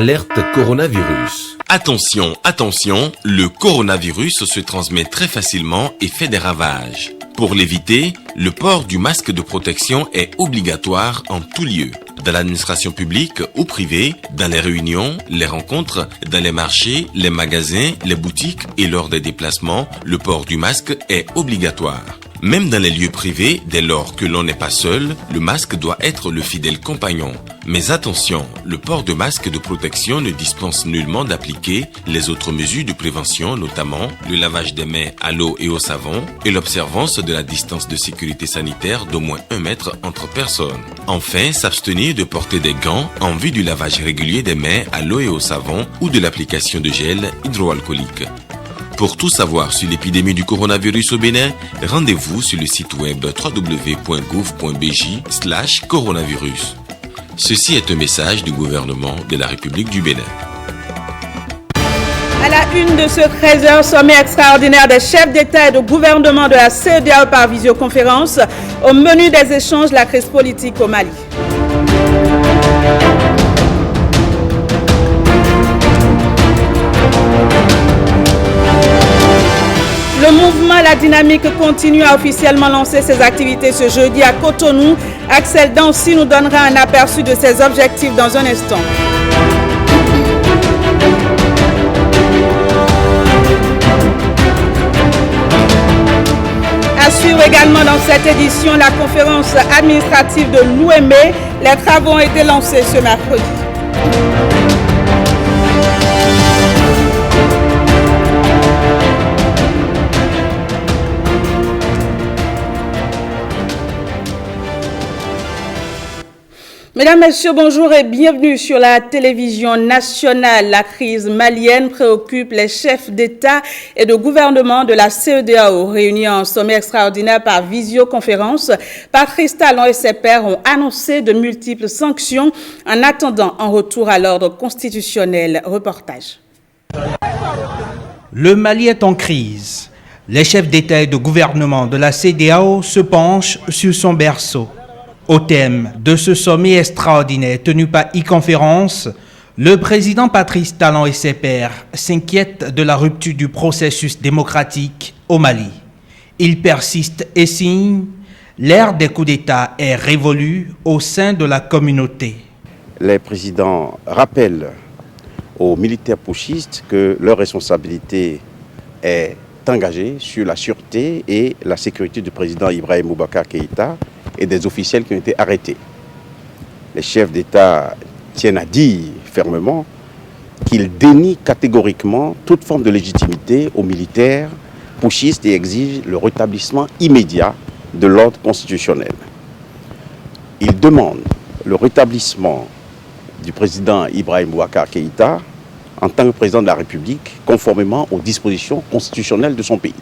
Alerte coronavirus. Attention, attention, le coronavirus se transmet très facilement et fait des ravages. Pour l'éviter, le port du masque de protection est obligatoire en tout lieu. Dans l'administration publique ou privée, dans les réunions, les rencontres, dans les marchés, les magasins, les boutiques et lors des déplacements, le port du masque est obligatoire. Même dans les lieux privés, dès lors que l'on n'est pas seul, le masque doit être le fidèle compagnon. Mais attention, le port de masque de protection ne dispense nullement d'appliquer les autres mesures de prévention, notamment le lavage des mains à l'eau et au savon et l'observance de la distance de sécurité sanitaire d'au moins 1 mètre entre personnes. Enfin, s'abstenir de porter des gants en vue du lavage régulier des mains à l'eau et au savon ou de l'application de gel hydroalcoolique. Pour tout savoir sur l'épidémie du coronavirus au Bénin, rendez-vous sur le site web www.gouv.bj/coronavirus. Ceci est un message du gouvernement de la République du Bénin. À la une de ce 13h, sommet extraordinaire des chefs d'État et de gouvernement de la CEDEAO par visioconférence. Au menu des échanges, la crise politique au Mali. Le mouvement La Dynamique continue à officiellement lancer ses activités ce jeudi à Cotonou. Axel Dancy nous donnera un aperçu de ses objectifs dans un instant. À suivre également dans cette édition la conférence administrative de l'OUEME. Les travaux ont été lancés ce mercredi. Mesdames, Messieurs, bonjour et bienvenue sur la télévision nationale. La crise malienne préoccupe les chefs d'État et de gouvernement de la CEDEAO. Réunis en sommet extraordinaire par visioconférence, Patrice Talon et ses pairs ont annoncé de multiples sanctions en attendant un retour à l'ordre constitutionnel. Reportage. Le Mali est en crise. Les chefs d'État et de gouvernement de la CEDEAO se penchent sur son berceau. Au thème de ce sommet extraordinaire tenu par e-conférence, le président Patrice Talon et ses pairs s'inquiètent de la rupture du processus démocratique au Mali. Ils persistent et signent, l'ère des coups d'État est révolue au sein de la communauté. Les présidents rappellent aux militaires putschistes que leur responsabilité est engagée sur la sûreté et la sécurité du président Ibrahim Boubacar Keïta et des officiels qui ont été arrêtés. Les chefs d'État tiennent à dire fermement qu'ils dénient catégoriquement toute forme de légitimité aux militaires putschistes et exigent le rétablissement immédiat de l'ordre constitutionnel. Ils demandent le rétablissement du président Ibrahim Boubacar Keïta en tant que président de la République, conformément aux dispositions constitutionnelles de son pays.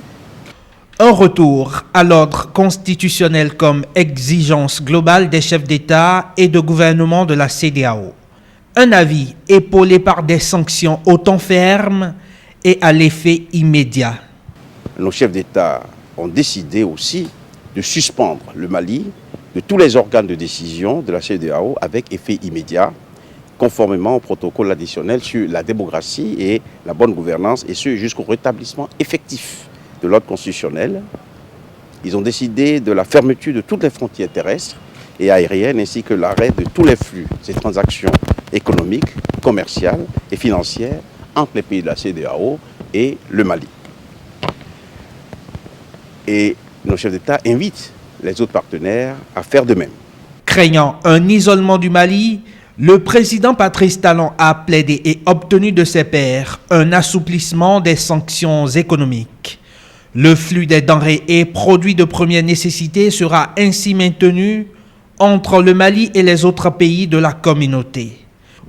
Un retour à l'ordre constitutionnel comme exigence globale des chefs d'État et de gouvernement de la CEDEAO. Un avis épaulé par des sanctions autant fermes et à l'effet immédiat. Nos chefs d'État ont décidé aussi de suspendre le Mali de tous les organes de décision de la CEDEAO avec effet immédiat, conformément au protocole additionnel sur la démocratie et la bonne gouvernance, et ce jusqu'au rétablissement effectif de l'ordre constitutionnel. Ils ont décidé de la fermeture de toutes les frontières terrestres et aériennes, ainsi que l'arrêt de tous les flux et transactions économiques, commerciales et financières entre les pays de la CEDEAO et le Mali. Et nos chefs d'État invitent les autres partenaires à faire de même. Craignant un isolement du Mali, le président Patrice Talon a plaidé et obtenu de ses pairs un assouplissement des sanctions économiques. Le flux des denrées et produits de première nécessité sera ainsi maintenu entre le Mali et les autres pays de la communauté.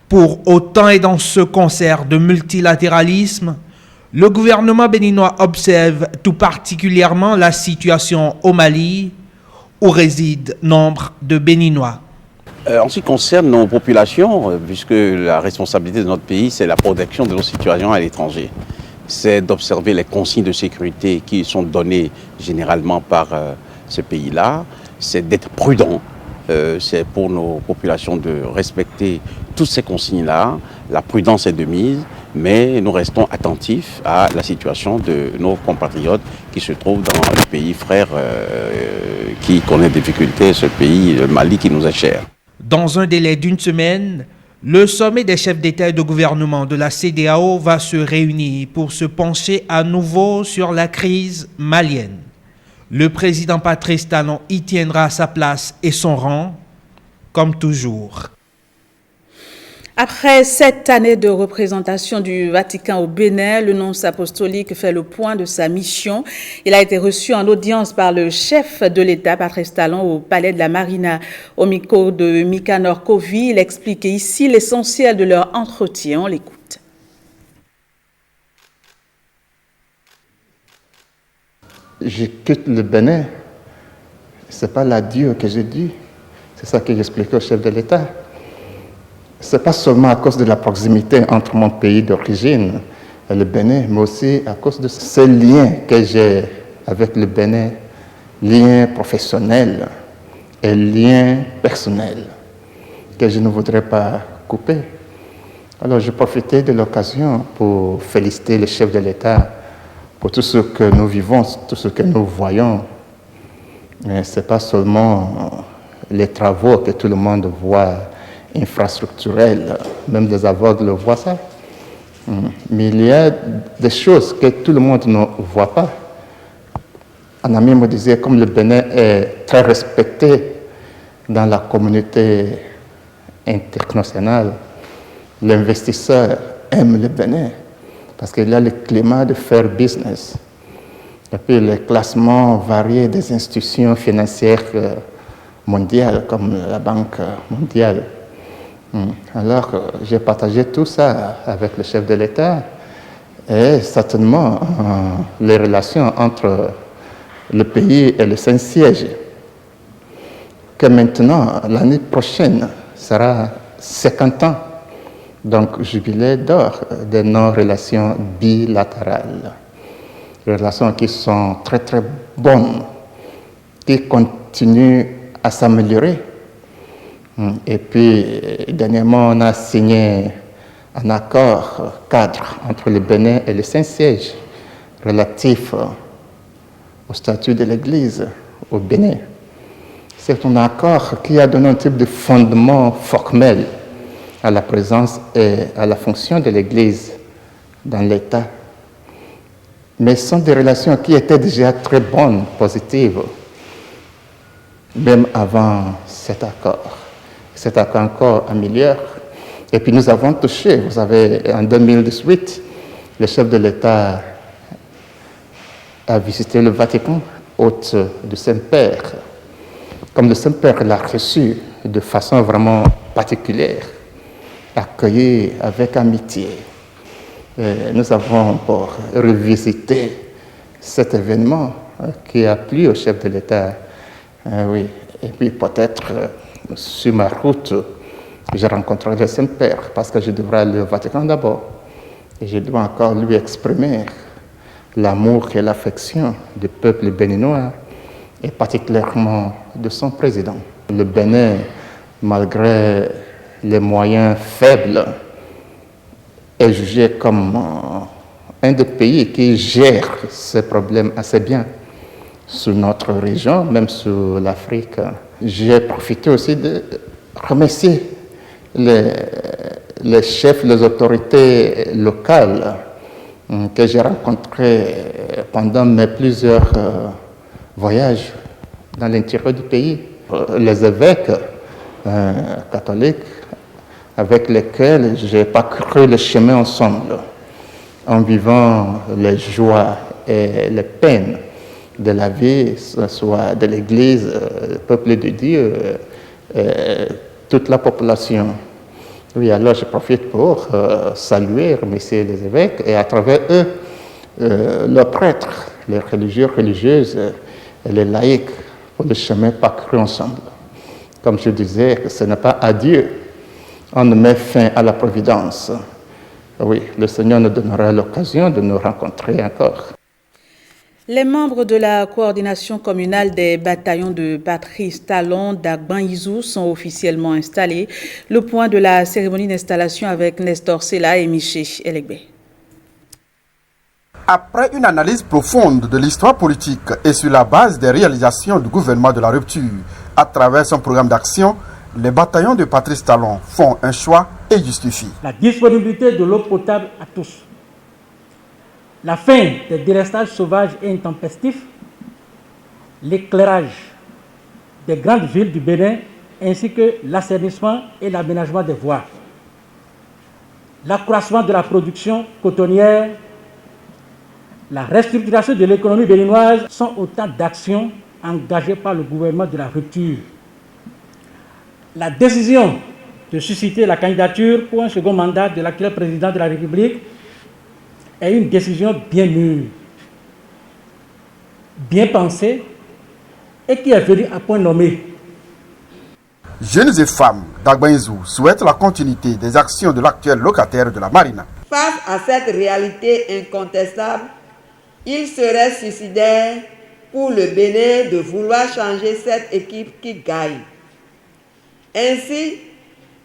Pour autant et dans ce concert de multilatéralisme, le gouvernement béninois observe tout particulièrement la situation au Mali où résident nombre de Béninois. En ce qui concerne nos populations, puisque la responsabilité de notre pays, c'est la protection de nos citoyens à l'étranger. C'est d'observer les consignes de sécurité qui sont données généralement par ce pays-là. C'est d'être prudent. C'est pour nos populations de respecter toutes ces consignes-là La prudence est de mise, mais nous restons attentifs à la situation de nos compatriotes qui se trouvent dans le pays frère qui connaît des difficultés, ce pays, le Mali, qui nous est cher. Dans un délai d'une semaine, le sommet des chefs d'État et de gouvernement de la CEDEAO va se réunir pour se pencher à nouveau sur la crise malienne. Le président Patrice Talon y tiendra sa place et son rang, comme toujours. Après 7 années de représentation du Vatican au Bénin, le nonce apostolique fait le point de sa mission. Il a été reçu en audience par le chef de l'État, Patrice Talon, au palais de la Marina. Au micro de Mika Norkovi, il explique ici l'essentiel de leur entretien. On l'écoute. Je quitte le Bénin. Ce n'est pas l'adieu que j'ai dit. C'est ça que j'expliquais au chef de l'État. Ce n'est pas seulement à cause de la proximité entre mon pays d'origine et le Bénin, mais aussi à cause de ces liens que j'ai avec le Bénin, liens professionnels et liens personnels, que je ne voudrais pas couper. Alors, je profitais de l'occasion pour féliciter le chef de l'État pour tout ce que nous vivons, tout ce que nous voyons. Ce n'est pas seulement les travaux que tout le monde voit infrastructurels, même des aveugles voient ça. Mais il y a des choses que tout le monde ne voit pas. Un ami me disait, comme le Bénin est très respecté dans la communauté internationale, l'investisseur aime le Bénin parce qu'il a le climat de faire business. Et puis les classements variés des institutions financières mondiales, comme la Banque mondiale. Alors, j'ai partagé tout ça avec le chef de l'État et certainement les relations entre le pays et le Saint-Siège, que maintenant, l'année prochaine, sera 50 ans, donc jubilé d'or de nos relations bilatérales. Des relations qui sont très très bonnes, qui continuent à s'améliorer. Et puis, dernièrement, on a signé un accord cadre entre le Bénin et le Saint-Siège relatif au statut de l'Église au Bénin. C'est un accord qui a donné un type de fondement formel à la présence et à la fonction de l'Église dans l'État. Mais ce sont des relations qui étaient déjà très bonnes, positives, même avant cet accord. Cet accord encore améliore. Et puis nous avons touché, vous savez, en 2018, le chef de l'État a visité le Vatican, hôte du Saint-Père. Comme le Saint-Père l'a reçu de façon vraiment particulière, accueilli avec amitié. Et nous avons pour revisiter cet événement qui a plu au chef de l'État. Oui. Et puis peut-être sur ma route, j'ai rencontré le Saint-Père parce que je devrais aller au Vatican d'abord. Et je dois encore lui exprimer l'amour et l'affection du peuple béninois et particulièrement de son président. Le Bénin, malgré les moyens faibles, est jugé comme un des pays qui gère ces problèmes assez bien sur notre région, même sur l'Afrique. J'ai profité aussi de remercier les chefs, les autorités locales que j'ai rencontrés pendant mes plusieurs voyages dans l'intérieur du pays. Les évêques catholiques avec lesquels j'ai parcouru le chemin ensemble, en vivant les joies et les peines de la vie, soit de l'Église, le peuple de Dieu, toute la population. Oui, alors je profite pour saluer, remercier les évêques et à travers eux, leurs prêtres, les religieux, religieuses et les laïcs pour le chemin parcouru ensemble. Comme je disais, ce n'est pas à Dieu, on ne met fin à la providence. Oui, le Seigneur nous donnera l'occasion de nous rencontrer encore. Les membres de la coordination communale des bataillons de Patrice Talon d'Agban-Izou sont officiellement installés. Le point de la cérémonie d'installation avec Nestor Sela et Miché Elegbe. Après une analyse profonde de l'histoire politique et sur la base des réalisations du gouvernement de la rupture à travers son programme d'action, les bataillons de Patrice Talon font un choix et justifient. La disponibilité de l'eau potable à tous, la fin des délestages sauvages et intempestifs, l'éclairage des grandes villes du Bénin ainsi que l'assainissement et l'aménagement des voies, l'accroissement de la production cotonnière, la restructuration de l'économie béninoise sont autant d'actions engagées par le gouvernement de la rupture. La décision de susciter la candidature pour un second mandat de l'actuel président de la République est une décision bien mûre, bien pensée et qui est venue à point nommé. Jeunes et femmes d'Agban-Izou souhaitent la continuité des actions de l'actuel locataire de la Marina. Face à cette réalité incontestable, il serait suicidaire pour le Bénin de vouloir changer cette équipe qui gagne. Ainsi,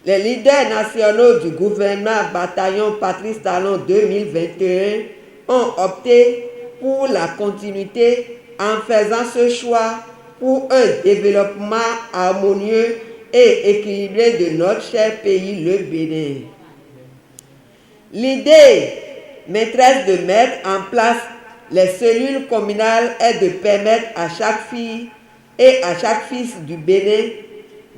les leaders nationaux du gouvernement bataillon Patrice Talon 2021 ont opté pour la continuité en faisant ce choix pour un développement harmonieux et équilibré de notre cher pays, le Bénin. L'idée maîtresse de mettre en place les cellules communales est de permettre à chaque fille et à chaque fils du Bénin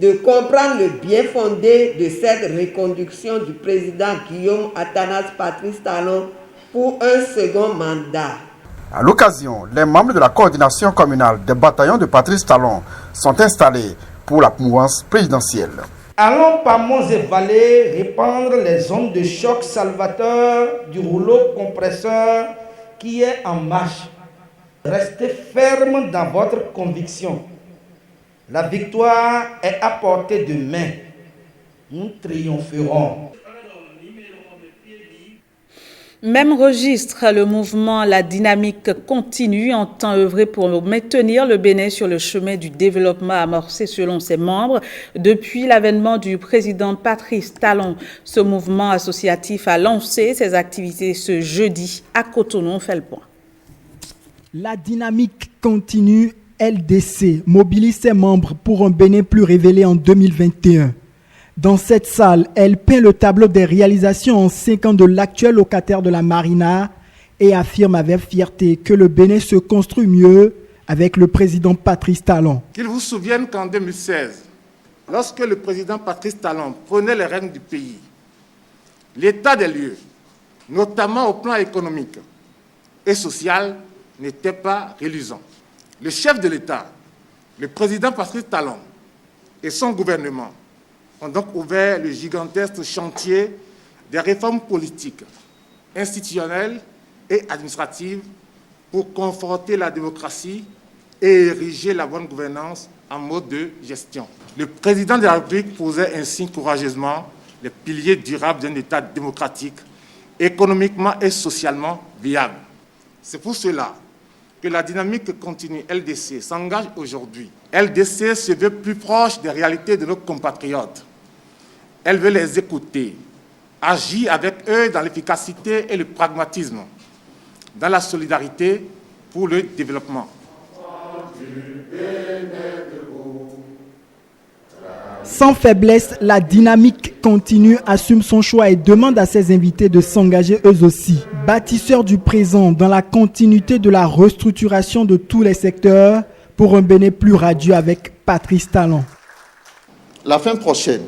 de comprendre le bien fondé de cette reconduction du président Guillaume Athanase Patrice Talon pour un second mandat. À l'occasion, les membres de la coordination communale des bataillons de Patrice Talon sont installés pour la mouvance présidentielle. Allons par monts et vallées répandre les ondes de choc salvateur du rouleau compresseur qui est en marche. Restez ferme dans votre conviction. La victoire est à portée de main. Nous triompherons. Même registre, le mouvement La Dynamique continue entend œuvrer pour maintenir le Bénin sur le chemin du développement amorcé selon ses membres depuis l'avènement du président Patrice Talon. Ce mouvement associatif a lancé ses activités ce jeudi à Cotonou. On fait le point. La Dynamique continue. LDC mobilise ses membres pour un Bénin plus révélé en 2021. Dans cette salle, elle peint le tableau des réalisations en 5 ans de l'actuel locataire de la Marina et affirme avec fierté que le Bénin se construit mieux avec le président Patrice Talon. Qu'il vous souvienne qu'en 2016, lorsque le président Patrice Talon prenait les rênes du pays, l'état des lieux, notamment au plan économique et social, n'était pas reluisant. Le chef de l'État, le président Patrice Talon et son gouvernement ont donc ouvert le gigantesque chantier des réformes politiques, institutionnelles et administratives pour conforter la démocratie et ériger la bonne gouvernance en mode de gestion. Le président de la République posait ainsi courageusement les piliers durables d'un État démocratique, économiquement et socialement viable. C'est pour cela que la dynamique continue LDC s'engage aujourd'hui. LDC se veut plus proche des réalités de nos compatriotes. Elle veut les écouter, agir avec eux dans l'efficacité et le pragmatisme, dans la solidarité pour le développement. Sans faiblesse, la Dynamique continue, assume son choix et demande à ses invités de s'engager eux aussi. Bâtisseurs du présent dans la continuité de la restructuration de tous les secteurs pour un Bénin plus radieux avec Patrice Talon. La fin prochaine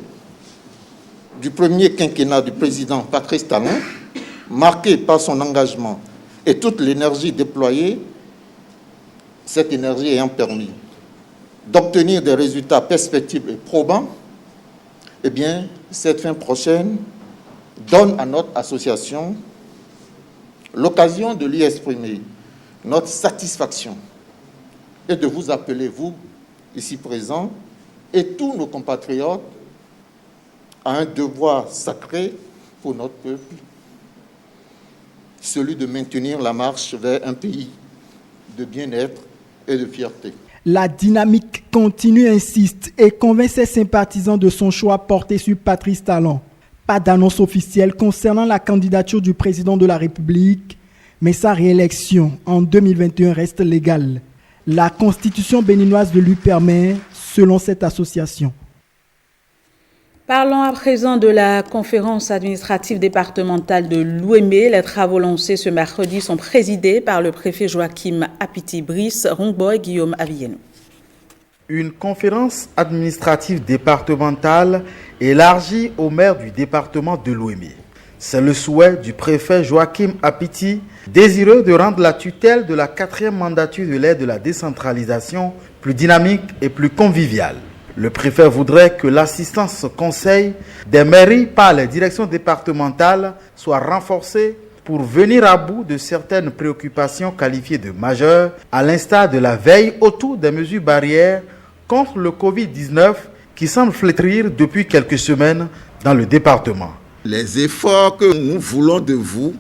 du premier quinquennat du président Patrice Talon, marqué par son engagement et toute l'énergie déployée, cette énergie ayant permis d'obtenir des résultats perspectives et probants, eh bien, cette fin prochaine donne à notre association l'occasion de lui exprimer notre satisfaction et de vous appeler, vous, ici présents, et tous nos compatriotes, à un devoir sacré pour notre peuple, celui de maintenir la marche vers un pays de bien-être et de fierté. La dynamique continue, insiste et convainc ses sympathisants de son choix porté sur Patrice Talon. Pas d'annonce officielle concernant la candidature du président de la République, mais sa réélection en 2021 reste légale. La constitution béninoise le lui permet, selon cette association. Parlons à présent de la conférence administrative départementale de l'Ouémé. Les travaux lancés ce mercredi sont présidés par le préfet Joachim Apiti-Brice, Rongboy, Guillaume Avienou. Une conférence administrative départementale élargie au maire du département de l'Ouémé. C'est le souhait du préfet Joachim Apiti, désireux de rendre la tutelle de la 4e mandature de l'aide de la décentralisation plus dynamique et plus conviviale. Le préfet voudrait que l'assistance conseil des mairies par les directions départementales soit renforcée pour venir à bout de certaines préoccupations qualifiées de majeures, à l'instar de la veille autour des mesures barrières contre le Covid-19 qui semble flétrir depuis quelques semaines dans le département. Les efforts que nous voulons de vous,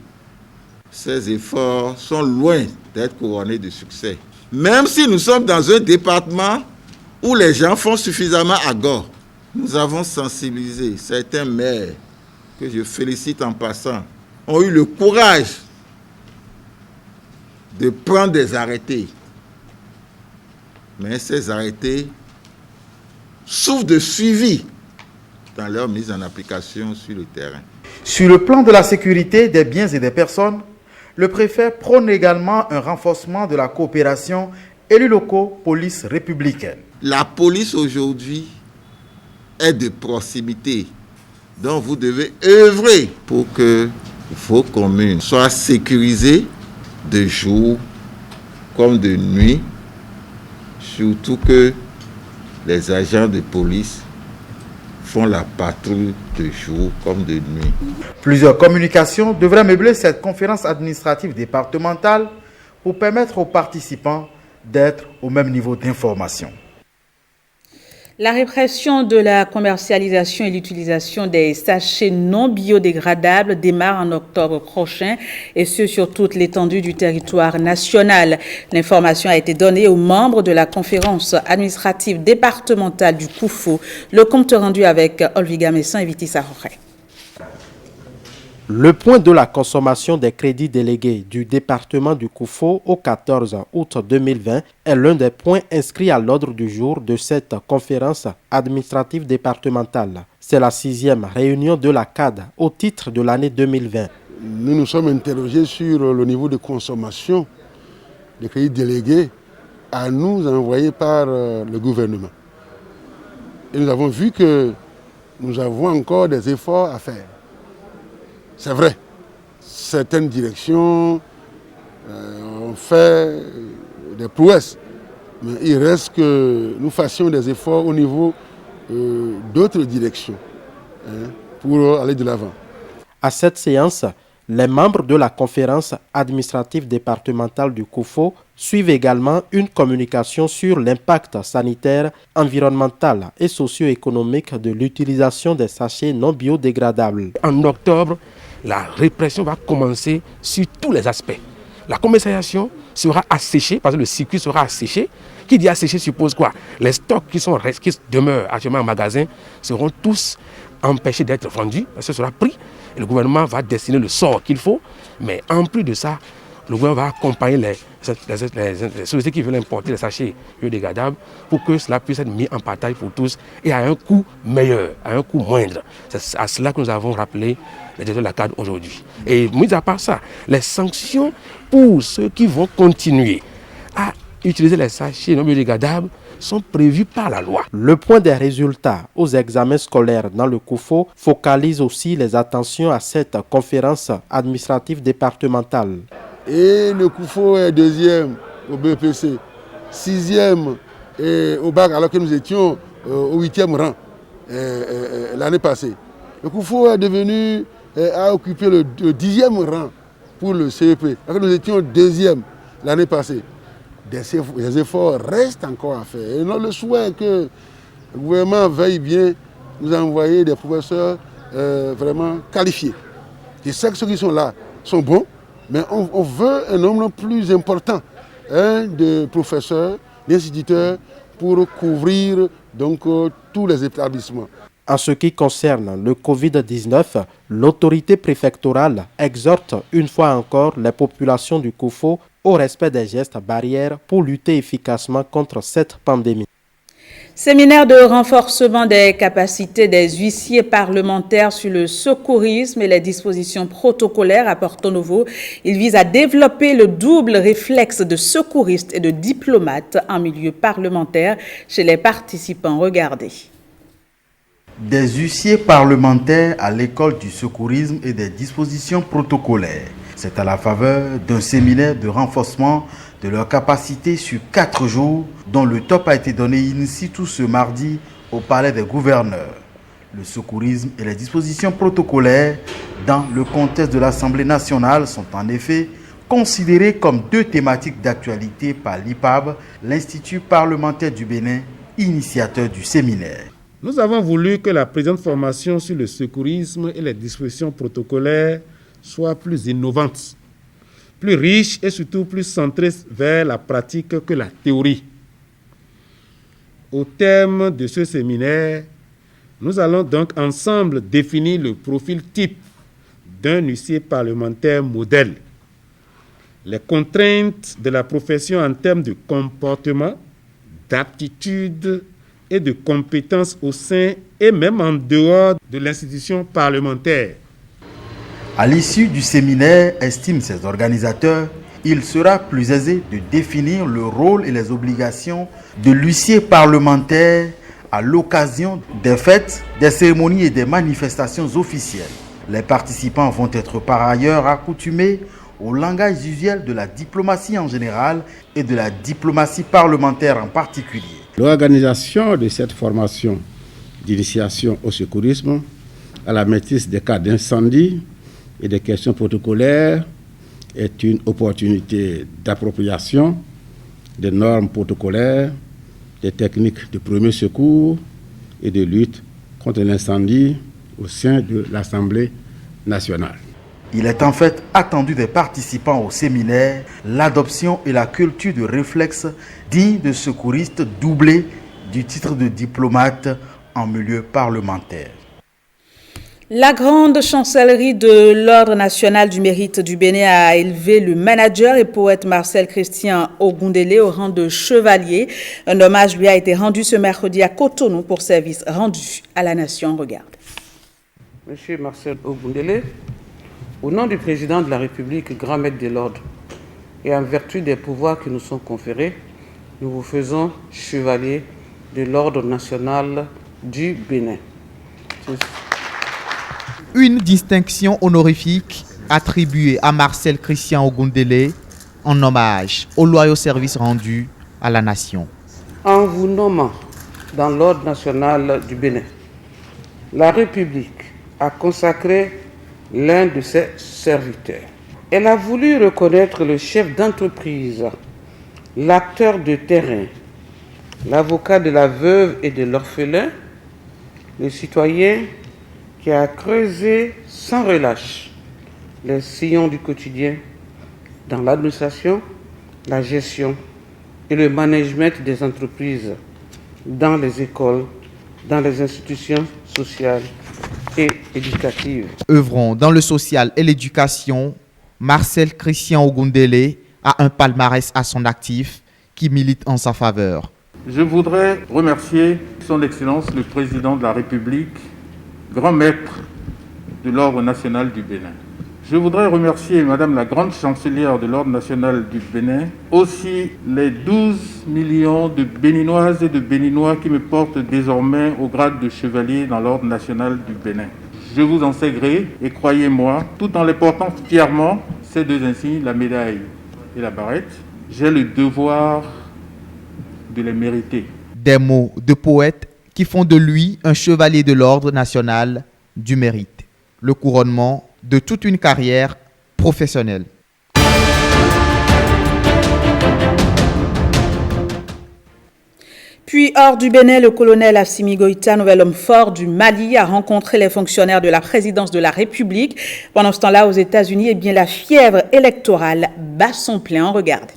ces efforts sont loin d'être couronnés de succès. Même si nous sommes dans un département où les gens font suffisamment à gore, nous avons sensibilisé certains maires, que je félicite en passant, ont eu le courage de prendre des arrêtés. Mais ces arrêtés souffrent de suivi dans leur mise en application sur le terrain. Sur le plan de la sécurité des biens et des personnes, le préfet prône également un renforcement de la coopération élus locaux, police républicaine. La police aujourd'hui est de proximité, donc vous devez œuvrer pour que vos communes soient sécurisées de jour comme de nuit, surtout que les agents de police font la patrouille de jour comme de nuit. Plusieurs communications devraient meubler cette conférence administrative départementale pour permettre aux participants d'être au même niveau d'information. La répression de la commercialisation et l'utilisation des sachets non biodégradables démarre en octobre prochain, et ce sur toute l'étendue du territoire national. L'information a été donnée aux membres de la conférence administrative départementale du Koufo. Le compte rendu avec Olviga Messan et Viti Saroré. Le point de la consommation des crédits délégués du département du Koufo au 14 août 2020 est l'un des points inscrits à l'ordre du jour de cette conférence administrative départementale. C'est la 6e réunion de la CAD au titre de l'année 2020. Nous nous sommes interrogés sur le niveau de consommation des crédits délégués à nous envoyés par le gouvernement. Et nous avons vu que nous avons encore des efforts à faire. C'est vrai, certaines directions ont fait des prouesses, mais il reste que nous fassions des efforts au niveau d'autres directions pour aller de l'avant. À cette séance, les membres de la conférence administrative départementale du Koufo suivent également une communication sur l'impact sanitaire, environnemental et socio-économique de l'utilisation des sachets non biodégradables. En octobre, la répression va commencer sur tous les aspects. La commercialisation sera asséchée, parce que le circuit sera asséché. Qui dit asséché suppose quoi? Les stocks qui demeurent actuellement en magasin seront tous empêchés d'être vendus, parce que ce sera pris. Et le gouvernement va destiner le sort qu'il faut. Mais en plus de ça, le gouvernement va accompagner les sociétés qui veulent importer les sachets biodégradables pour que cela puisse être mis en partage pour tous et à un coût meilleur, à un coût moindre. C'est à cela que nous avons rappelé les directeurs de la CAD aujourd'hui. Et mis à part ça, les sanctions pour ceux qui vont continuer à utiliser les sachets non biodégradables sont prévues par la loi. Le point des résultats aux examens scolaires dans le Koufo focalise aussi les attentions à cette conférence administrative départementale. Et le Koufo est 2e au BPC, 6e au bac, alors que nous étions au 8e rang l'année passée. Le Koufo a occupé le 10e rang pour le CEP, alors que nous étions 2e l'année passée. Des efforts restent encore à faire. Et nous le souhait que le gouvernement veille bien nous envoyer des professeurs vraiment qualifiés. Je sais que ceux qui sont là sont bons, mais on veut un nombre plus important de professeurs, d'instituteurs pour couvrir donc tous les établissements. En ce qui concerne le Covid-19, l'autorité préfectorale exhorte une fois encore les populations du Koufo au respect des gestes barrières pour lutter efficacement contre cette pandémie. Séminaire de renforcement des capacités des huissiers parlementaires sur le secourisme et les dispositions protocolaires à Porto Novo. Il vise à développer le double réflexe de secouriste et de diplomate en milieu parlementaire chez les participants. Regardez. Des huissiers parlementaires à l'école du secourisme et des dispositions protocolaires. C'est à la faveur d'un séminaire de renforcement de leur capacité sur 4 jours, dont le top a été donné in situ ce mardi au Palais des Gouverneurs. Le secourisme et les dispositions protocolaires dans le contexte de l'Assemblée nationale sont en effet considérés comme 2 thématiques d'actualité par l'IPAB, l'Institut parlementaire du Bénin, initiateur du séminaire. Nous avons voulu que la présente formation sur le secourisme et les dispositions protocolaires soit plus innovante, plus riche et surtout plus centrée vers la pratique que la théorie. Au terme de ce séminaire, nous allons donc ensemble définir le profil type d'un huissier parlementaire modèle, les contraintes de la profession en termes de comportement, d'aptitude et de compétences au sein et même en dehors de l'institution parlementaire. À l'issue du séminaire, estiment ces organisateurs, il sera plus aisé de définir le rôle et les obligations de l'huissier parlementaire à l'occasion des fêtes, des cérémonies et des manifestations officielles. Les participants vont être par ailleurs accoutumés au langage usuel de la diplomatie en général et de la diplomatie parlementaire en particulier. L'organisation de cette formation d'initiation au secourisme, à la maîtrise des cas d'incendie et des questions protocolaires est une opportunité d'appropriation des normes protocolaires, des techniques de premier secours et de lutte contre l'incendie au sein de l'Assemblée nationale. Il est en fait attendu des participants au séminaire l'adoption et la culture de réflexe digne de secouriste doublé du titre de diplomate en milieu parlementaire. La grande chancellerie de l'Ordre national du mérite du Bénin a élevé le manager et poète Marcel Christian Ogundele au rang de chevalier. Un hommage lui a été rendu ce mercredi à Cotonou pour service rendu à la nation. Regarde. Monsieur Marcel Ogundele, au nom du président de la République, grand maître de l'Ordre, et en vertu des pouvoirs qui nous sont conférés, nous vous faisons chevalier de l'Ordre national du Bénin. Une distinction honorifique attribuée à Marcel Christian Ogundele en hommage au loyaux service rendu à la nation. En vous nommant dans l'Ordre national du Bénin, la République a consacré l'un de ses serviteurs. Elle a voulu reconnaître le chef d'entreprise, l'acteur de terrain, l'avocat de la veuve et de l'orphelin, le citoyen qui a creusé sans relâche les sillons du quotidien dans l'administration, la gestion et le management des entreprises, dans les écoles, dans les institutions sociales et éducatives. Œuvrant dans le social et l'éducation, Marcel Christian Ogundele a un palmarès à son actif qui milite en sa faveur. Je voudrais remercier Son Excellence le Président de la République, grand maître de l'Ordre national du Bénin. Je voudrais remercier Madame la grande chancelière de l'Ordre national du Bénin, aussi les 12 millions de Béninoises et de Béninois qui me portent désormais au grade de chevalier dans l'Ordre national du Bénin. Je vous en sais gré et croyez-moi, tout en les portant fièrement, ces 2 insignes, la médaille et la barrette, j'ai le devoir de les mériter. Des mots de poète qui font de lui un chevalier de l'Ordre national du mérite. Le couronnement de toute une carrière professionnelle. Puis, hors du Bénin, le colonel Assimi Goïta, nouvel homme fort du Mali, a rencontré les fonctionnaires de la présidence de la République. Pendant ce temps-là, aux États-Unis, la fièvre électorale bat son plein. Regarde.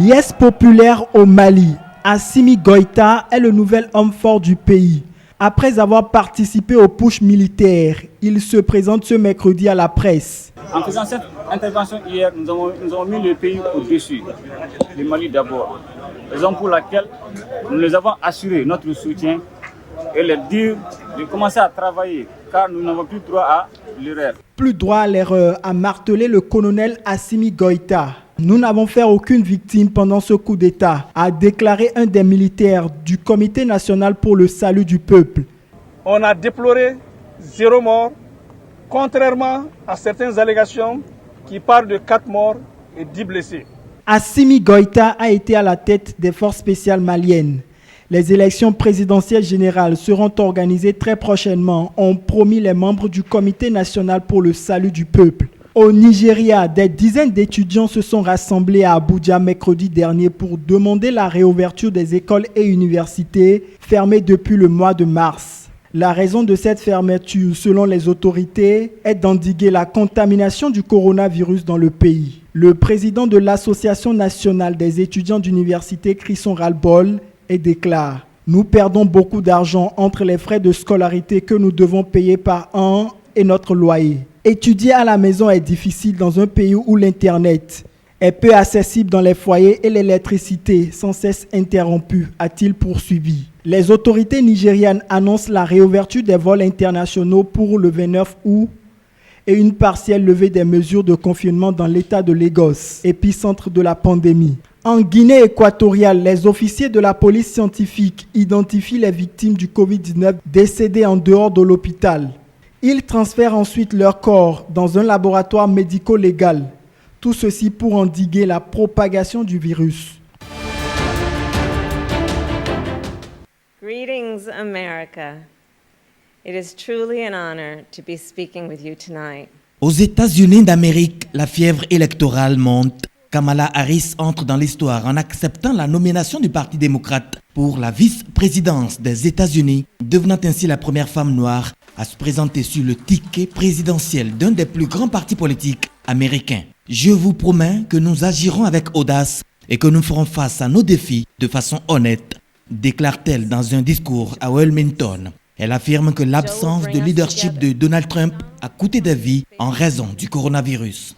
Liesse populaire au Mali. Assimi Goïta est le nouvel homme fort du pays. Après avoir participé au putsch militaire, il se présente ce mercredi à la presse. En faisant cette intervention hier, nous avons mis le pays au-dessus, le Mali d'abord. Raison pour laquelle nous les avons assuré notre soutien et leur dire de commencer à travailler, car nous n'avons plus droit à l'erreur. Plus droit à l'erreur, a martelé le colonel Assimi Goïta. Nous n'avons fait aucune victime pendant ce coup d'État, a déclaré un des militaires du Comité national pour le salut du peuple. On a déploré 0 mort, contrairement à certaines allégations qui parlent de 4 morts et 10 blessés. Assimi Goïta a été à la tête des forces spéciales maliennes. Les élections présidentielles générales seront organisées très prochainement, ont promis les membres du Comité national pour le salut du peuple. Au Nigeria, des dizaines d'étudiants se sont rassemblés à Abuja mercredi dernier pour demander la réouverture des écoles et universités fermées depuis le mois de mars. La raison de cette fermeture, selon les autorités, est d'endiguer la contamination du coronavirus dans le pays. Le président de l'Association nationale des étudiants d'université crie son ras-le-bol et déclare « Nous perdons beaucoup d'argent entre les frais de scolarité que nous devons payer par an et notre loyer. Étudier à la maison est difficile dans un pays où l'Internet est peu accessible dans les foyers et l'électricité sans cesse interrompue », a-t-il poursuivi. Les autorités nigérianes annoncent la réouverture des vols internationaux pour le 29 août et une partielle levée des mesures de confinement dans l'état de Lagos, épicentre de la pandémie. En Guinée équatoriale, les officiers de la police scientifique identifient les victimes du Covid-19 décédées en dehors de l'hôpital. Ils transfèrent ensuite leur corps dans un laboratoire médico-légal. Tout ceci pour endiguer la propagation du virus. Greetings, America. It is truly an honor to be speaking with you tonight. Aux États-Unis d'Amérique, la fièvre électorale monte. Kamala Harris entre dans l'histoire en acceptant la nomination du Parti démocrate pour la vice-présidence des États-Unis, devenant ainsi la première femme noire à se présenter sur le ticket présidentiel d'un des plus grands partis politiques américains. Je vous promets que nous agirons avec audace et que nous ferons face à nos défis de façon honnête, déclare-t-elle dans un discours à Wilmington. Elle affirme que l'absence de leadership de Donald Trump a coûté des vies en raison du coronavirus.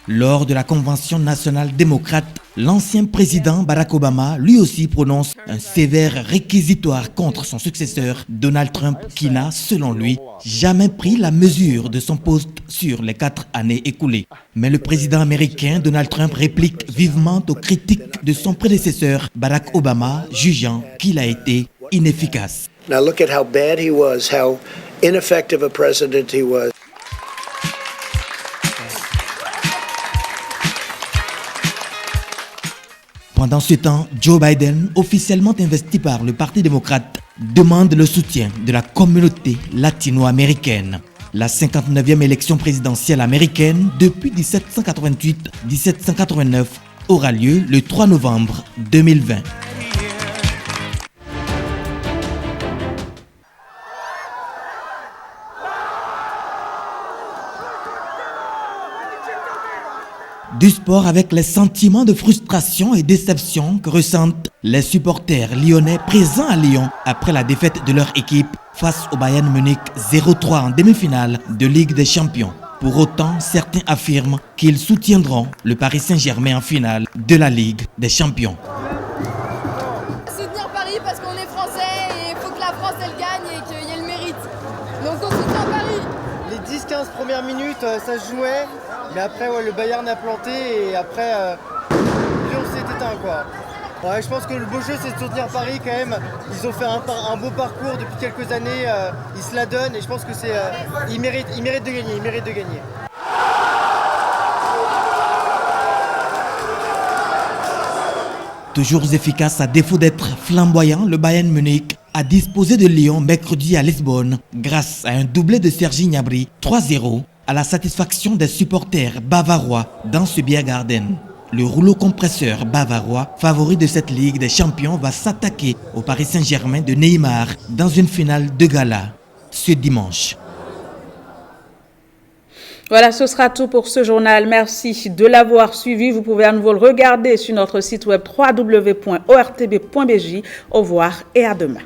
Lors de la Convention nationale démocrate, l'ancien président Barack Obama lui aussi prononce un sévère réquisitoire contre son successeur Donald Trump qui n'a, selon lui, jamais pris la mesure de son poste sur les 4 années écoulées. Mais le président américain Donald Trump réplique vivement aux critiques de son prédécesseur Barack Obama, jugeant qu'il a été inefficace. Now look at how bad he was, how ineffective a president he was. Pendant ce temps, Joe Biden, officiellement investi par le Parti démocrate, demande le soutien de la communauté latino-américaine. La 59e élection présidentielle américaine depuis 1788-1789 aura lieu le 3 novembre 2020. Du sport avec les sentiments de frustration et déception que ressentent les supporters lyonnais présents à Lyon après la défaite de leur équipe face au Bayern Munich 0-3 en demi-finale de Ligue des Champions. Pour autant, certains affirment qu'ils soutiendront le Paris Saint-Germain en finale de la Ligue des Champions. Soutenir Paris parce qu'on est français et il faut que la France elle gagne et qu'il y ait le mérite. Donc on soutient Paris. Les 10-15 premières minutes, ça se jouait. Mais après, ouais, le Bayern a planté et après, Lyon s'est éteint, quoi. Ouais, je pense que le beau jeu, c'est de soutenir Paris quand même. Ils ont fait un beau parcours depuis quelques années. Ils se la donnent et je pense que c'est, ils méritent de gagner. Toujours efficace à défaut d'être flamboyant, le Bayern Munich a disposé de Lyon mercredi à Lisbonne grâce à un doublé de Serge Gnabry 3-0. À la satisfaction des supporters bavarois dans ce Biergarten. Le rouleau compresseur bavarois, favori de cette Ligue des Champions, va s'attaquer au Paris Saint-Germain de Neymar dans une finale de gala ce dimanche. Voilà, ce sera tout pour ce journal. Merci de l'avoir suivi. Vous pouvez à nouveau le regarder sur notre site web www.ortb.bj. Au revoir et à demain.